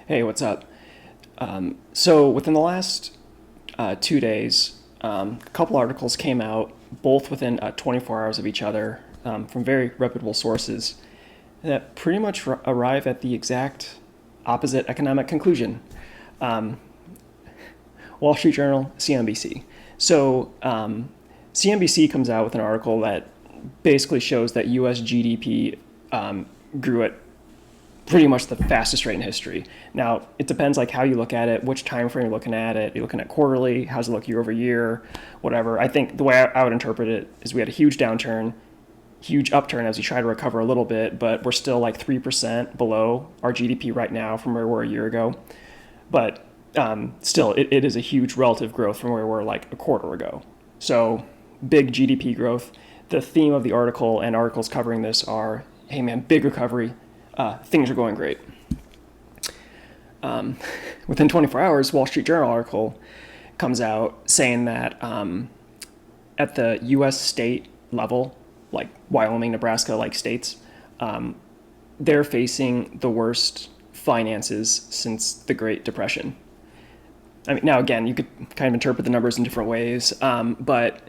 Hey, what's up? So within the last 2 days, a couple articles came out, both within 24 hours of each other, from very reputable sources, that pretty much arrive at the exact opposite economic conclusion. Um, Wall Street Journal, CNBC. So CNBC comes out with an article that basically shows that U.S. GDP grew at pretty much the fastest rate in history. Now, it depends like how you look at it, which time frame you're looking at it. You're looking at quarterly, how's it look year over year, whatever. I think the way I would interpret it is we had a huge downturn, huge upturn as we try to recover a little bit, but we're still like 3% below our GDP right now from where we were a year ago. But still, it is a huge relative growth from where we were like a quarter ago. So, big GDP growth. The theme of the article and articles covering this are, hey man, big recovery, things are going great. Within 24 hours, Wall Street Journal article comes out saying that at the U.S. state level, like Wyoming, Nebraska, like states, they're facing the worst finances since the Great Depression. I mean, now again, you could kind of interpret the numbers in different ways, but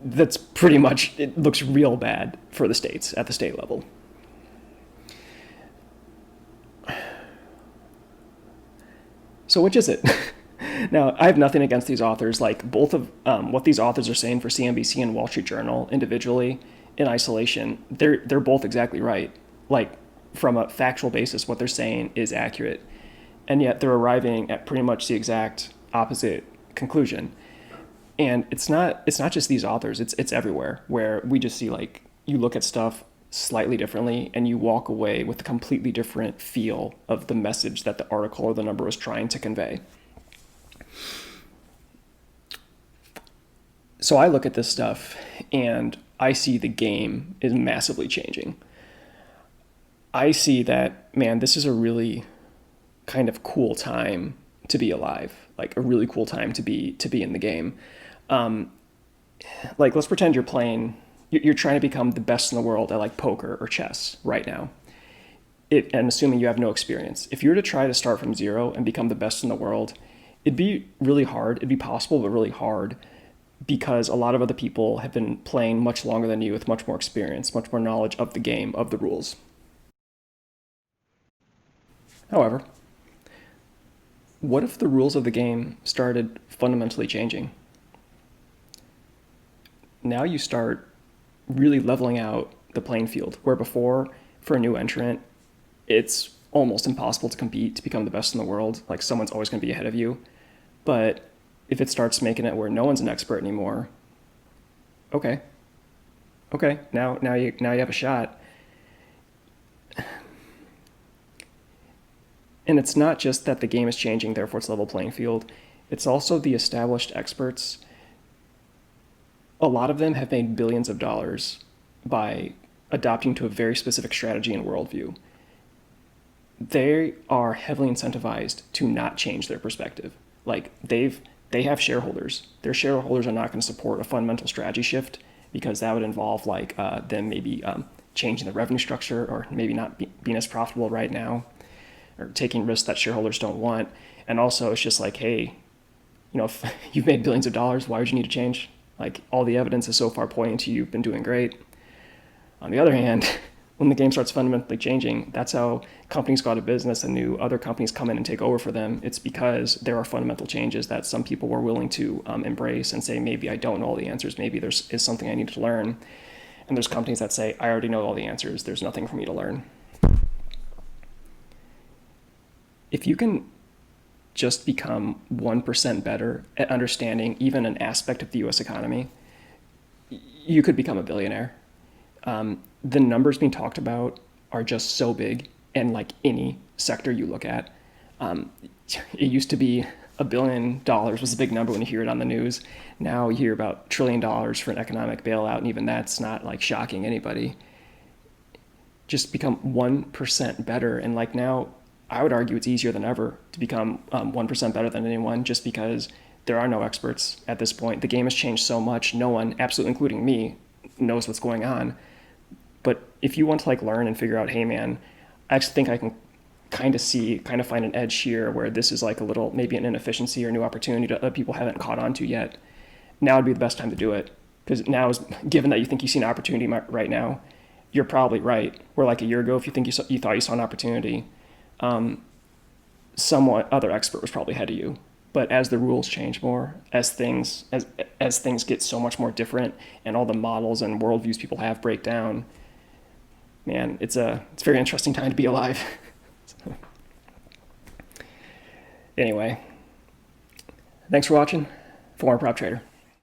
that's pretty much, it looks real bad for the states at the state level. So which is it? Now, I have nothing against these authors. Like both of what these authors are saying for CNBC and Wall Street Journal individually, in isolation, they're both exactly right. Like from a factual basis, what they're saying is accurate, and yet they're arriving at pretty much the exact opposite conclusion. And it's not just these authors. It's everywhere where we just see like you look at stuff slightly differently and you walk away with a completely different feel of the message that the article or the number was trying to convey. So I look at this stuff and I see the game is massively changing. I see that, man, this is a really kind of cool time to be alive, like a really cool time to be in the game. Um, like let's pretend you're playing, you're trying to become the best in the world at like poker or chess right now. And assuming you have no experience, if you were to try to start from zero and become the best in the world, it'd be really hard. It'd be possible, but really hard because a lot of other people have been playing much longer than you with much more experience, much more knowledge of the game, of the rules. However, what if the rules of the game started fundamentally changing? Now you start really leveling out the playing field, where before, for a new entrant, it's almost impossible to compete to become the best in the world. Like someone's always going to be ahead of you. But if it starts making it where no one's an expert anymore, okay, okay, now you have a shot. And it's not just that the game is changing, therefore it's a level playing field. It's also the established experts. A lot of them have made billions of dollars by adopting to a very specific strategy and worldview. They are heavily incentivized to not change their perspective. Like they have shareholders. Their shareholders are not going to support a fundamental strategy shift because that would involve like them maybe changing the revenue structure or maybe not being as profitable right now or taking risks that shareholders don't want. And also, it's just like, hey, if you've made billions of dollars, why would you need to change? Like all the evidence is so far pointing to you've been doing great. On the other hand, when the game starts fundamentally changing, that's how companies go out of business and new other companies come in and take over for them. It's because there are fundamental changes that some people were willing to embrace and say, maybe I don't know all the answers. Maybe there's is something I need to learn. And there's companies that say, I already know all the answers. There's nothing for me to learn. If you can just become 1% better at understanding even an aspect of the US economy, you could become a billionaire. The numbers being talked about are just so big, and like any sector you look at, um, it used to be $1 billion was a big number when you hear it on the news. Now you hear about $1 trillion for an economic bailout, and even that's not like shocking anybody. Just become 1% better, and like now, I would argue it's easier than ever to become 1% better than anyone, just because there are no experts at this point. The game has changed so much. No one, absolutely including me, knows what's going on. But if you want to like learn and figure out, hey man, I actually think I can kind of find an edge here where this is like a little, maybe an inefficiency or new opportunity that people haven't caught on to yet, now would be the best time to do it. Because now is, given that you think you see an opportunity right now, you're probably right. Where like a year ago, if you think you thought you saw an opportunity, someone other expert was probably ahead of you. But as the rules change more, as things get so much more different, and all the models and worldviews people have break down, man, it's a very interesting time to be alive. Anyway, thanks for watching. Former prop trader.